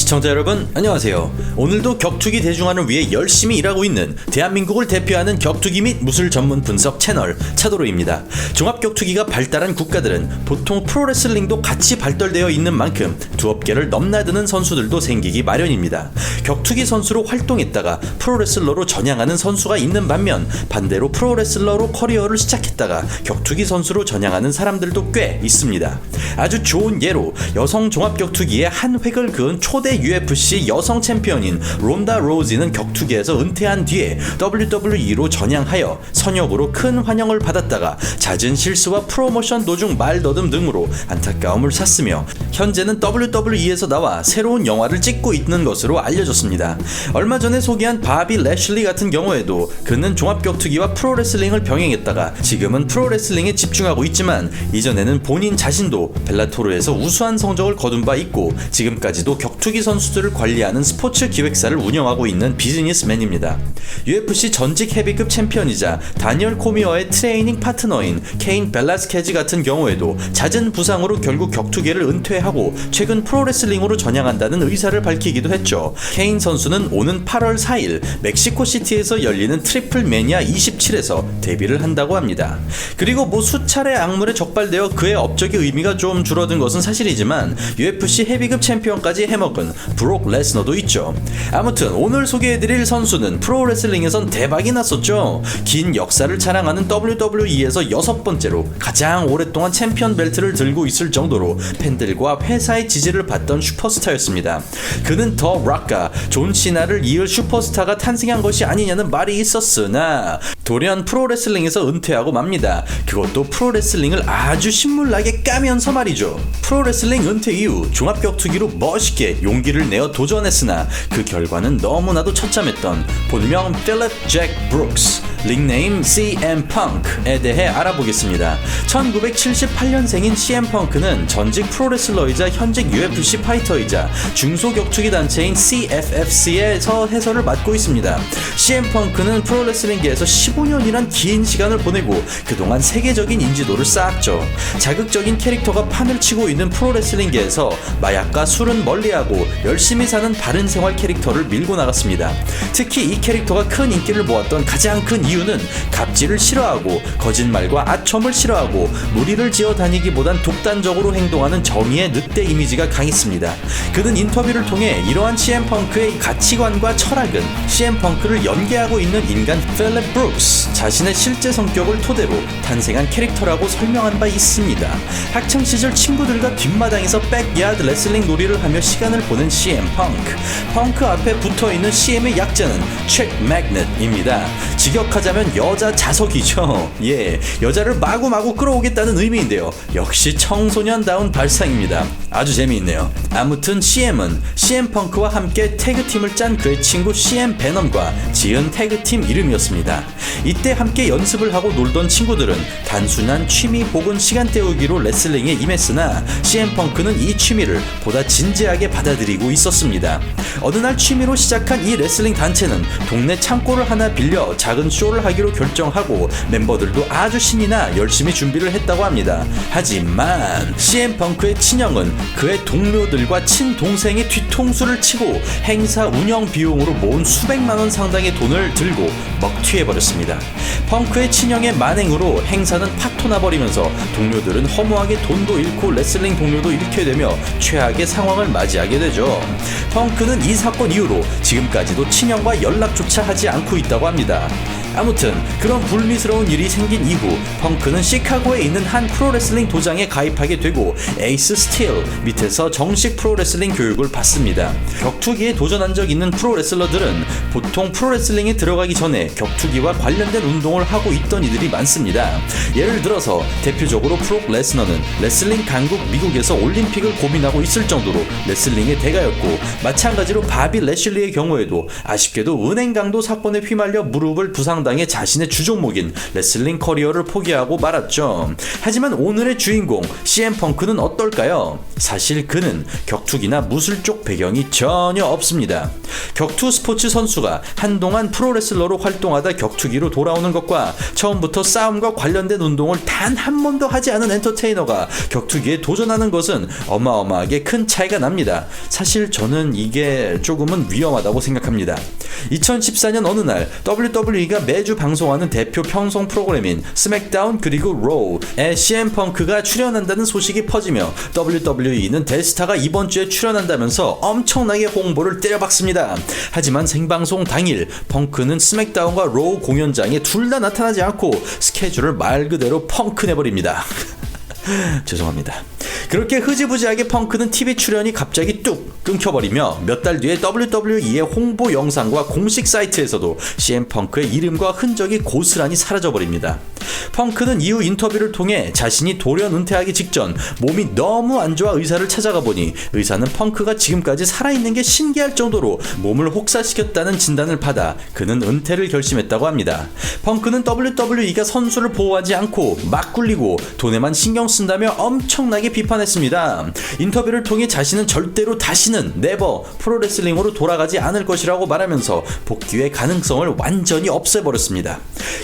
시청자 여러분 안녕하세요. 오늘도 격투기 대중화를 위해 열심히 일하고 있는 대한민국을 대표하는 격투기 및 무술 전문 분석 채널 차도로입니다. 종합격투기가 발달한 국가들은 보통 프로레슬링도 같이 발달되어 있는 만큼 두 업계를 넘나드는 선수들도 생기기 마련입니다. 격투기 선수로 활동했다가 프로레슬러로 전향하는 선수가 있는 반면 반대로 프로레슬러로 커리어를 시작했다가 격투기 선수로 전향하는 사람들도 꽤 있습니다. 아주 좋은 예로 여성 종합격투기의 한 획을 그은 초대 UFC 여성 챔피언인 론다 로우지는 격투기에서 은퇴한 뒤에 WWE로 전향하여 선역으로 큰 환영을 받았다가 잦은 실수와 프로모션 도중 말더듬 등으로 안타까움을 샀으며 현재는 WWE에서 나와 새로운 영화를 찍고 있는 것으로 알려졌습니다. 얼마 전에 소개한 바비 래슐리 같은 경우에도 그는 종합격투기와 프로레슬링을 병행했다가 지금은 프로레슬링에 집중하고 있지만 이전에는 본인 자신도 벨라토르에서 우수한 성적을 거둔 바 있고 지금까지도 격투기 선수들을 관리하는 스포츠 기획사를 운영하고 있는 비즈니스맨입니다. UFC 전직 헤비급 챔피언이자 다니엘 코미어의 트레이닝 파트너인 케인 벨라스케지 같은 경우에도 잦은 부상으로 결국 격투기를 은퇴하고 최근 프로레슬링으로 전향한다는 의사를 밝히기도 했죠. 케인 선수는 오는 8월 4일 멕시코시티에서 열리는 트리플 매니아 27에서 데뷔를 한다고 합니다. 그리고 수차례 악물에 적발되어 그의 업적의 의미가 좀 줄어든 것은 사실이지만 UFC 헤비급 챔피언까지 해먹은 브록 레스너도 있죠. 아무튼 오늘 소개해드릴 선수는 프로레슬링에선 대박이 났었죠. 긴 역사를 자랑하는 WWE에서 6번째로 가장 오랫동안 챔피언 벨트를 들고 있을 정도로 팬들과 회사의 지지를 받던 슈퍼스타였습니다. 그는 더 락과 존 시나를 이을 슈퍼스타가 탄생한 것이 아니냐는 말이 있었으나 돌연 프로레슬링에서 은퇴하고 맙니다. 그것도 프로레슬링을 아주 신물나게 까면서 말이죠. 프로레슬링 은퇴 이후 종합격투기로 멋있게 용기를 내어 도전했으나 그 결과는 너무나도 처참했던 본명 필립 잭 브룩스, 닉네임 CM 펑크에 대해 알아보겠습니다. 1978년생인 CM 펑크는 전직 프로레슬러이자 현직 UFC 파이터이자 중소격투기 단체인 CFFC에서 해설을 맡고 있습니다. CM 펑크는 프로레슬링계에서 15년이란 긴 시간을 보내고 그동안 세계적인 인지도를 쌓았죠. 자극적인 캐릭터가 판을 치고 있는 프로레슬링계에서 마약과 술은 멀리하고 열심히 사는 바른 생활 캐릭터를 밀고 나갔습니다. 특히 이 캐릭터가 큰 인기를 모았던 가장 큰 이유는 갑질을 싫어하고 거짓말과 아첨을 싫어하고 무리를 지어 다니기보단 독단적으로 행동하는 정의의 늑대 이미지가 강했습니다. 그는 인터뷰를 통해 이러한 CM 펑크의 가치관과 철학은 CM 펑크를 연계하고 있는 인간 필립 브룩스 자신의 실제 성격을 토대로 탄생한 캐릭터라고 설명한 바 있습니다. 학창시절 친구들과 뒷마당에서 백야드 레슬링 놀이를 하며 시간을 보낸 CM 펑크 앞에 붙어있는 CM의 약자는 책 매그넷입니다. 직역하자면 여자 자석이죠. 여자를 마구마구 끌어오겠다는 의미인데요. 역시 청소년다운 발상입니다. 아주 재미있네요. 아무튼 CM은 CM 펑크와 함께 태그팀을 짠 그의 친구 CM 베넘과 지은 태그팀 이름이었습니다. 이때 함께 연습을 하고 놀던 친구들은 단순한 취미 혹은 시간 때우기로 레슬링에 임했으나 CM 펑크는 이 취미를 보다 진지하게 받아들이고 있었습니다. 어느 날 취미로 시작한 이 레슬링 단체는 동네 창고를 하나 빌려 작은 쇼를 하기로 결정하고 멤버들도 아주 신이 나 열심히 준비를 했다고 합니다. 하지만 CM 펑크의 친형은 그의 동료들과 친동생의 뒤통수를 치고 행사 운영 비용으로 모은 수백만원 상당의 돈을 들고 먹튀해버렸습니다. 펑크의 친형의 만행으로 행사는 팍 터나버리면서 동료들은 허무하게 돈도 잃고 레슬링 동료도 잃게 되며 최악의 상황을 맞이하게 되죠. 펑크는 이 사건 이후로 지금까지도 친형과 연락조차 하지 않고 있다고 합니다. 아무튼 그런 불미스러운 일이 생긴 이후 펑크는 시카고에 있는 한 프로레슬링 도장에 가입하게 되고 에이스 스틸 밑에서 정식 프로레슬링 교육을 받습니다. 격투기에 도전한 적 있는 프로레슬러들은 보통 프로레슬링에 들어가기 전에 격투기와 관련된 운동을 하고 있던 이들이 많습니다. 예를 들어서 대표적으로 브록 레스너는 레슬링 강국 미국에서 올림픽을 고민하고 있을 정도로 레슬링의 대가였고 마찬가지로 바비 래슐리의 경우에도 아쉽게도 은행 강도 사건에 휘말려 무릎을 부상당했고 당해 자신의 주 종목인 레슬링 커리어를 포기하고 말았죠. 하지만 오늘의 주인공 CM 펑크는 어떨까요? 사실 그는 격투기나 무술 쪽 배경이 전혀 없습니다. 격투 스포츠 선수가 한동안 프로레슬러로 활동하다 격투기로 돌아오는 것과 처음부터 싸움과 관련된 운동을 단 한 번도 하지 않은 엔터테이너가 격투기에 도전하는 것은 어마어마하게 큰 차이가 납니다. 사실 저는 이게 조금은 위험하다고 생각합니다. 2014년 어느 날 WWE가 매주 방송하는 대표 편성 프로그램인 스맥다운 그리고 로우에 CM 펑크가 출연한다는 소식이 퍼지며 WWE는 대스타가 이번 주에 출연한다면서 엄청나게 홍보를 때려박습니다. 하지만 생방송 당일 펑크는 스맥다운과 로우 공연장에 둘 다 나타나지 않고 스케줄을 말 그대로 펑크 내버립니다. 죄송합니다. 그렇게 흐지부지하게 펑크는 TV 출연이 갑자기 뚝 끊겨버리며 몇 달 뒤에 WWE의 홍보 영상과 공식 사이트에서도 CM 펑크의 이름과 흔적이 고스란히 사라져버립니다. 펑크는 이후 인터뷰를 통해 자신이 돌연 은퇴하기 직전 몸이 너무 안 좋아 의사를 찾아가 보니 의사는 펑크가 지금까지 살아있는 게 신기할 정도로 몸을 혹사시켰다는 진단을 받아 그는 은퇴를 결심했다고 합니다. 펑크는 WWE가 선수를 보호하지 않고 막 굴리고 돈에만 신경 쓴다며 엄청나게 비판했습니다. 인터뷰를 통해 자신은 절대로 다시는 네버 프로레슬링으로 돌아가지 않을 것이라고 말하면서 복귀의 가능성을 완전히 없애버렸습니다.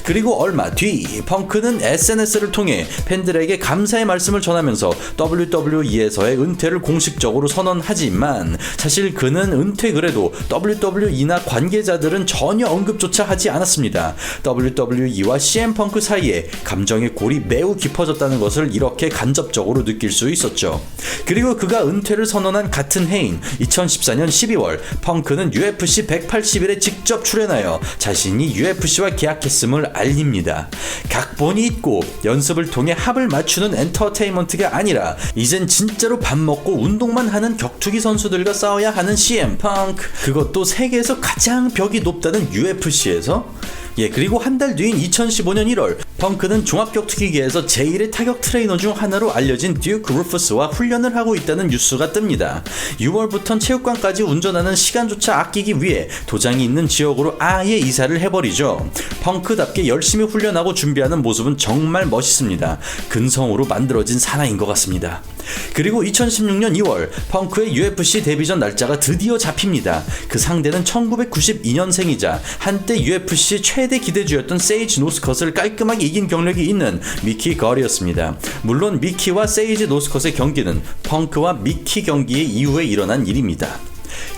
그리고 얼마 뒤 펑크는 SNS를 통해 팬들에게 감사의 말씀을 전하면서 WWE에서의 은퇴를 공식적으로 선언하지만 사실 그는 은퇴 글에도 WWE나 관계자들은 전혀 언급조차 하지 않았습니다. WWE와 CM 펑크 사이에 감정의 골이 매우 깊어졌다는 것을 이렇게 간접적으로 느낄 수 있었죠. 그리고 그가 은퇴를 선언한 같은 해인 2014년 12월 펑크는 UFC 180일에 직접 출연하여 자신이 UFC와 계약했음을 알립니다. 각본이 있고 연습을 통해 합을 맞추는 엔터테인먼트가 아니라 이젠 진짜로 밥 먹고 운동만 하는 격투기 선수들과 싸워야 하는 CM 펑크, 그것도 세계에서 가장 벽이 높다는 UFC에서? 그리고 한 달 뒤인 2015년 1월 펑크는 종합격투기계에서 제1의 타격 트레이너 중 하나로 알려진 듀크 루퍼스와 훈련을 하고 있다는 뉴스가 뜹니다. 6월부턴 체육관까지 운전하는 시간조차 아끼기 위해 도장이 있는 지역으로 아예 이사를 해버리죠. 펑크답게 열심히 훈련하고 준비하는 모습은 정말 멋있습니다. 근성으로 만들어진 사나이인 것 같습니다. 그리고 2016년 2월 펑크의 UFC 데뷔전 날짜가 드디어 잡힙니다. 그 상대는 1992년생이자 한때 UFC 최대 기대주였던 세이지 노스컷을 깔끔하게 이긴 경력이 있는 미키 거리였습니다. 물론 미키와 세이지 노스컷의 경기는 펑크와 미키 경기의 이후에 일어난 일입니다.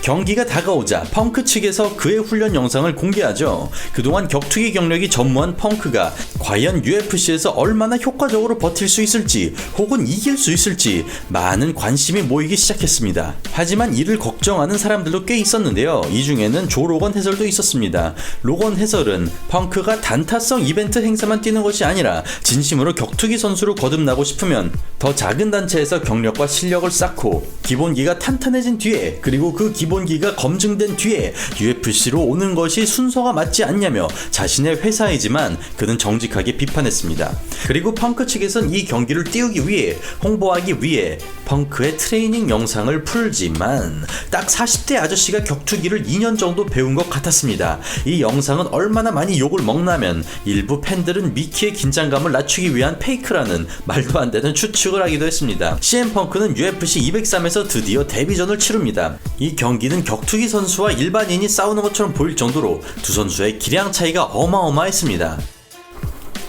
경기가 다가오자 펑크 측에서 그의 훈련 영상을 공개하죠. 그동안 격투기 경력이 전무한 펑크가 과연 UFC에서 얼마나 효과적으로 버틸 수 있을지 혹은 이길 수 있을지 많은 관심이 모이기 시작했습니다. 하지만 이를 걱정하는 사람들도 꽤 있었는데요. 이 중에는 조 로건 해설도 있었습니다. 로건 해설은 펑크가 단타성 이벤트 행사만 뛰는 것이 아니라 진심으로 격투기 선수로 거듭나고 싶으면 더 작은 단체에서 경력과 실력을 쌓고 기본기가 탄탄해진 뒤에, 그리고 그 기본기가 검증된 뒤에 UFC로 오는 것이 순서가 맞지 않냐며 자신의 회사이지만 그는 정직하게 비판했습니다. 그리고 펑크 측에선 이 경기를 띄우기 위해, 홍보하기 위해 펑크의 트레이닝 영상을 풀지만 딱 40대 아저씨가 격투기를 2년 정도 배운 것 같았습니다. 이 영상은 얼마나 많이 욕을 먹냐면 일부 팬들은 미키의 긴장감을 낮추기 위한 페이크라는 말도 안 되는 추측을 하기도 했습니다. CM 펑크는 UFC 203에서 드디어 데뷔전을 치릅니다. 이 경기는 격투기 선수와 일반인이 싸우는 것처럼 보일 정도로 두 선수의 기량 차이가 어마어마했습니다.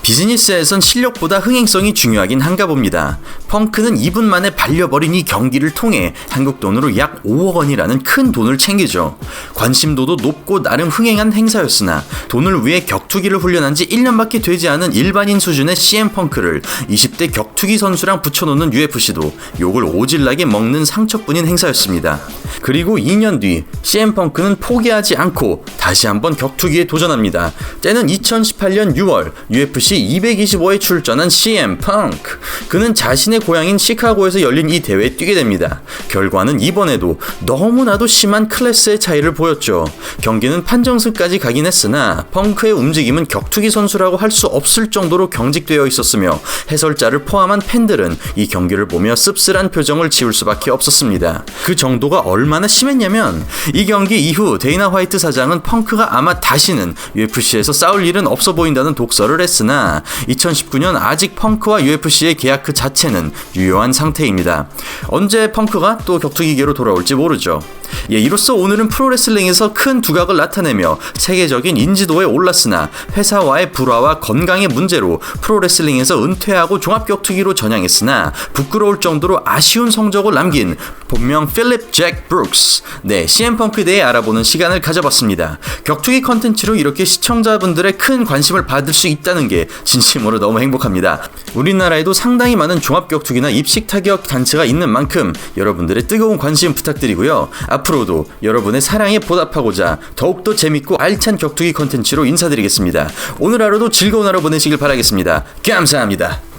비즈니스에선 실력보다 흥행성이 중요하긴 한가 봅니다. 펑크는 2분 만에 발려버린 이 경기를 통해 한국 돈으로 약 5억 원이라는 큰 돈을 챙기죠. 관심도도 높고 나름 흥행한 행사였으나 돈을 위해 격투기를 훈련한 지 1년밖에 되지 않은 일반인 수준의 CM 펑크를 20대 격투기 선수랑 붙여놓는 UFC도 욕을 오질나게 먹는 상처뿐인 행사였습니다. 그리고 2년 뒤 CM 펑크는 포기하지 않고 다시 한번 격투기에 도전합니다. 때는 2018년 6월 UFC 225에 출전한 CM 펑크. 그는 자신의 고향인 시카고에서 열린 이 대회에 뛰게 됩니다. 결과는 이번에도 너무나도 심한 클래스의 차이를 보였죠. 경기는 판정승까지 가긴 했으나 펑크의 움직임은 격투기 선수라고 할 수 없을 정도로 경직되어 있었으며 해설자를 포함한 팬들은 이 경기를 보며 씁쓸한 표정을 지을 수밖에 없었습니다. 그 정도가 얼마나 심했냐면 이 경기 이후 데이나 화이트 사장은 펑크가 아마 다시는 UFC에서 싸울 일은 없어 보인다는 독설을 했으나 2019년 아직 펑크와 UFC의 계약 그 자체는 유효한 상태입니다. 언제 펑크가 또 격투기계로 돌아올지 모르죠. 이로써 오늘은 프로레슬링에서 큰 두각을 나타내며 세계적인 인지도에 올랐으나 회사와의 불화와 건강의 문제로 프로레슬링에서 은퇴하고 종합격투기로 전향했으나 부끄러울 정도로 아쉬운 성적을 남긴 본명 필립 잭 브룩스, CM펑크에 대해 알아보는 시간을 가져봤습니다. 격투기 컨텐츠로 이렇게 시청자분들의 큰 관심을 받을 수 있다는 게 진심으로 너무 행복합니다. 우리나라에도 상당히 많은 종합격투기나 입식타격 단체가 있는 만큼 여러분들의 뜨거운 관심 부탁드리고요. 앞으로도 여러분의 사랑에 보답하고자 더욱더 재밌고 알찬 격투기 컨텐츠로 인사드리겠습니다. 오늘 하루도 즐거운 하루 보내시길 바라겠습니다. 감사합니다.